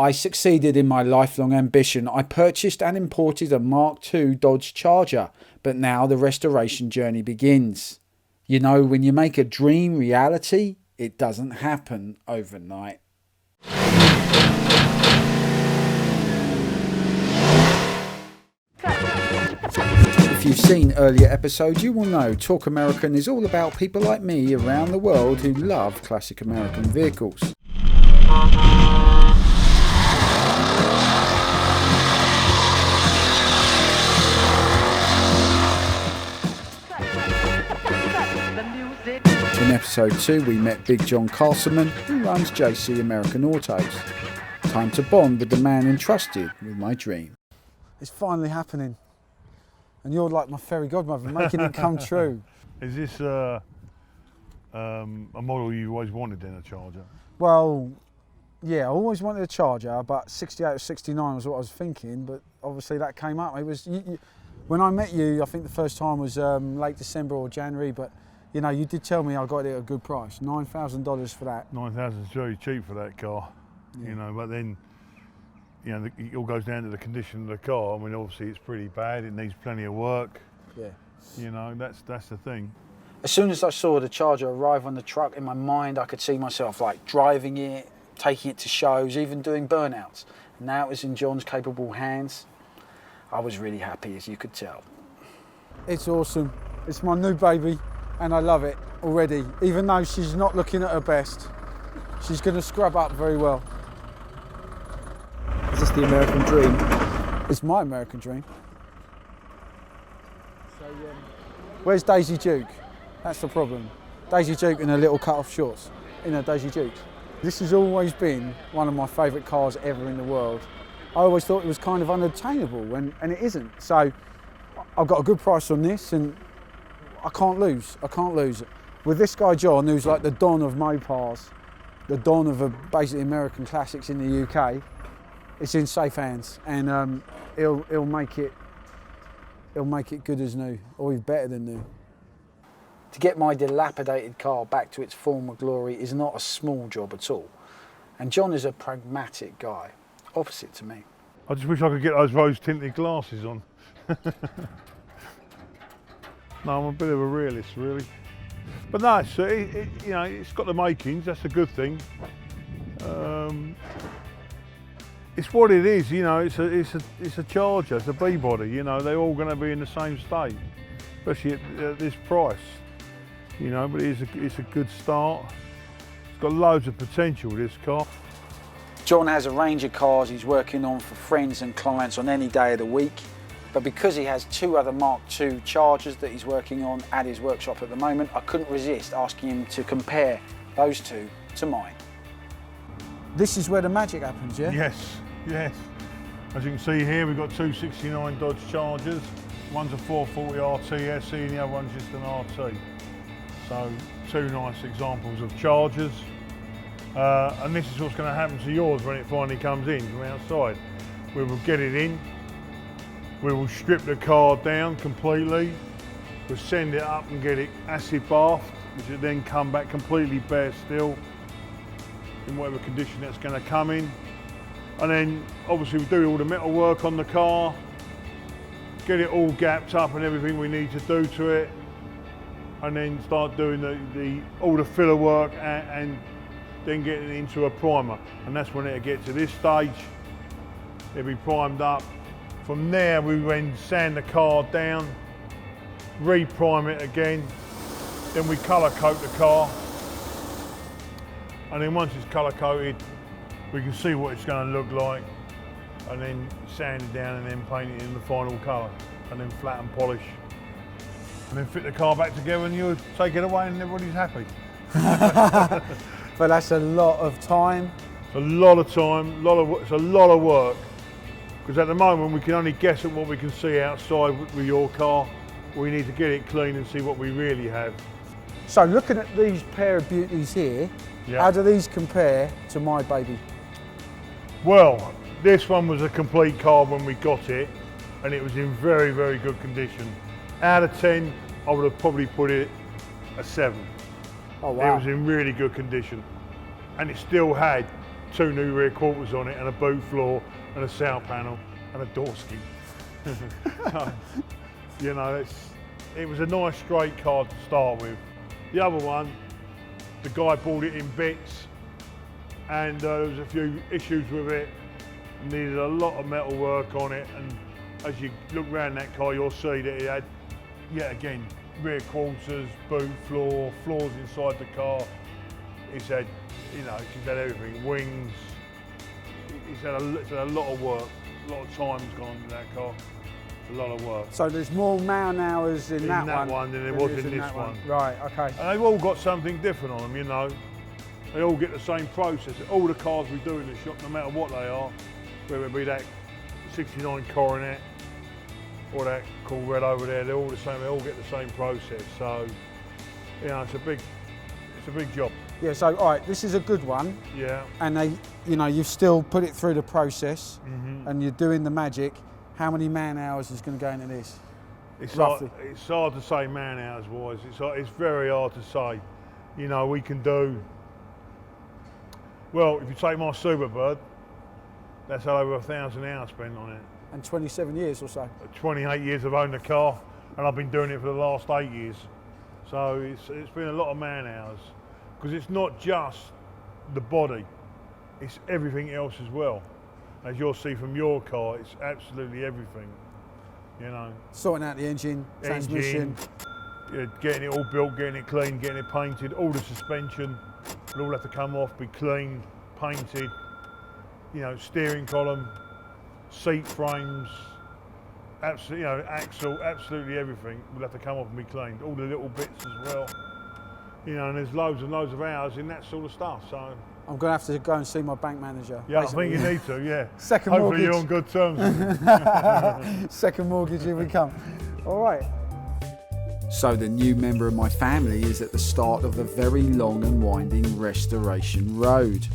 I succeeded in my lifelong ambition. I purchased and imported a Mark II Dodge Charger, but now the restoration journey begins. You know, when you make a dream reality, it doesn't happen overnight. If you've seen earlier episodes, you will know Talk American is all about people like me around the world who love classic American vehicles. In episode 2 we met Big John Castleman, who runs JC American Autos. Time to bond with the man entrusted with my dream. It's finally happening. And you're like my fairy godmother, making it come true. Is this a model you always wanted in a Charger? Well, yeah, I always wanted a Charger, but 68 or 69 was what I was thinking, but obviously that came up. It was when I met you, I think the first time was late December or January, but you know, you did tell me I got it at a good price, $9,000 for that. $9,000 is very cheap for that car, yeah. You know, but then, you know, it all goes down to the condition of the car. I mean, obviously it's pretty bad, it needs plenty of work. Yeah. You know, that's the thing. As soon as I saw the Charger arrive on the truck, in my mind I could see myself like driving it, taking it to shows, even doing burnouts. And now it was in John's capable hands. I was really happy, as you could tell. It's awesome. It's my new baby and I love it already. Even though she's not looking at her best, she's going to scrub up very well. Is this the American dream? It's my American dream. So, where's Daisy Duke? That's the problem. Daisy Duke in her little cut-off shorts, in her Daisy Duke. This has always been one of my favourite cars ever in the world. I always thought it was kind of unobtainable, and it isn't. So I've got a good price on this, and I can't lose. I can't lose. With this guy John, who's like the Don of Mopars, the Don of basically American classics in the UK, it's in safe hands, and he'll make it good as new, or even better than new. To get my dilapidated car back to its former glory is not a small job at all. And John is a pragmatic guy, opposite to me. I just wish I could get those rose-tinted glasses on. No, I'm a bit of a realist, really. But no, you know, it's got the makings. That's a good thing. It's what it is, you know. It's a Charger. It's a B-body. You know, they're all going to be in the same state, especially at this price. You know, but it's a good start. It's got loads of potential, this car. John has a range of cars he's working on for friends and clients on any day of the week. But because he has 2 other Mark II Chargers that he's working on at his workshop at the moment, I couldn't resist asking him to compare those 2 to mine. This is where the magic happens, yeah? Yes, yes. As you can see here, we've got 2 69 Dodge Chargers. One's a 440 RT SE and the other one's just an RT. So 2 nice examples of Chargers. And this is what's going to happen to yours when it finally comes in from outside. We will get it in. We will strip the car down completely. We'll send it up and get it acid bathed, which will then come back completely bare still in whatever condition that's going to come in. And then obviously we'll do all the metal work on the car, get it all gapped up and everything we need to do to it, and then start doing all the filler work and then getting it into a primer. And that's when it'll get to this stage. It'll be primed up. From there, we then sand the car down, re-prime it again, then we colour coat the car. And then once it's colour coated, we can see what it's going to look like, and then sand it down and then paint it in the final colour, and then flat and polish. And then fit the car back together and you take it away and everybody's happy. But that's a lot of time. It's a lot of time, it's a lot of work. Because at the moment we can only guess at what we can see outside with your car. We need to get it clean and see what we really have. So looking at these pair of beauties here, yeah. How do these compare to my baby? Well, this one was a complete car when we got it, and it was in very, very good condition. Out of 10, I would have probably put it a 7. Oh wow. It was in really good condition. And it still had 2 new rear quarters on it and a boot floor and a sound panel and a door skin. So, you know, it was a nice straight car to start with. The other one, the guy bought it in bits and there was a few issues with it. Needed a lot of metal work on it, and as you look around that car you'll see that it had, yet again, rear quarters, boot floor, floors inside the car. It's had, you know, it's had everything, wings. It's had a lot of work, a lot of time's gone into that car. A lot of work. So there's more man hours in that one than there was in this one. Right, okay. And they've all got something different on them, you know. They all get the same process. All the cars we do in the shop, no matter what they are, whether it be that 69 Coronet or that Corvette over there, they're all the same. They all get the same process. So, you know, it's a big job. Yeah. So, all right, this is a good one. Yeah. And they, you know, you've still put it through the process, Mm-hmm. and you're doing the magic. How many man hours is going to go into this? It's roughly? it's hard to say man hours wise. It's very hard to say. You know, we can do. Well, if you take my Superbird, that's over 1,000 hours spent on it. And 27 years or so. 28 years I've owned the car, and I've been doing it for the last 8 years. So it's been a lot of man hours, because it's not just the body, it's everything else as well. As you'll see from your car, it's absolutely everything, you know. Sorting out the engine, transmission. Getting it all built, getting it clean, getting it painted, all the suspension will all have to come off, be cleaned, painted, you know, steering column, seat frames, absolutely, you know, axle, absolutely everything will have to come off and be cleaned, all the little bits as well. You know, and there's loads and loads of hours in that sort of stuff, so. I'm going to have to go and see my bank manager. Yeah, basically. I think you need to, yeah. Second Hopefully mortgage. you're on good terms. Second mortgage, here we come. All right. So the new member of my family is at the start of a very long and winding restoration road.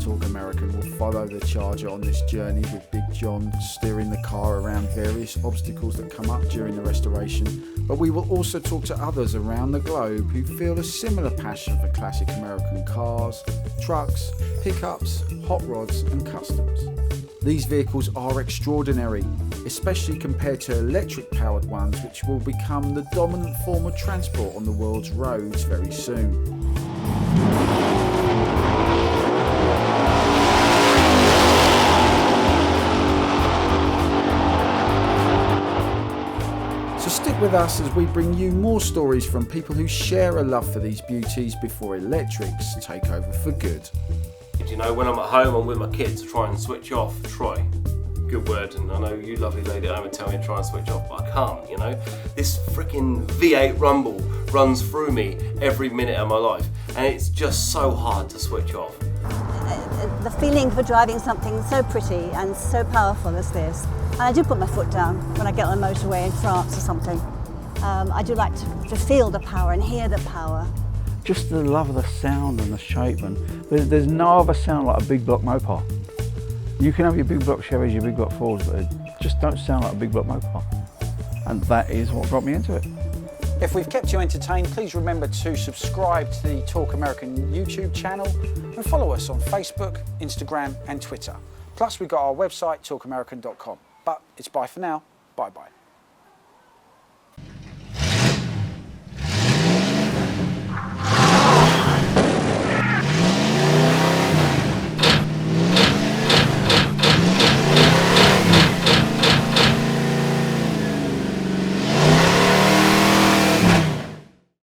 Talk American will follow the Charger on this journey with Big John steering the car around various obstacles that come up during the restoration, but we will also talk to others around the globe who feel a similar passion for classic American cars, trucks, pickups, hot rods and customs. These vehicles are extraordinary, especially compared to electric powered ones which will become the dominant form of transport on the world's roads very soon. Stick with us as we bring you more stories from people who share a love for these beauties before electrics take over for good. You know, when I'm at home, I'm with my kids, try and switch off. Try. Good word, and I know you lovely lady at home would tell me to try and switch off, but I can't, you know. This freaking V8 rumble runs through me every minute of my life, and it's just so hard to switch off. The feeling for driving something so pretty and so powerful as this, and I do put my foot down when I get on a motorway in France or something. I do like to feel the power and hear the power. Just the love of the sound and the shape, and there's no other sound like a big block Mopar. You can have your big block Chevys, your big block Fords, but it just don't sound like a big block Mopar. And that is what got me into it. If we've kept you entertained, please remember to subscribe to the Talk American YouTube channel and follow us on Facebook, Instagram and Twitter. Plus we've got our website talkamerican.com. But it's bye for now. Bye bye.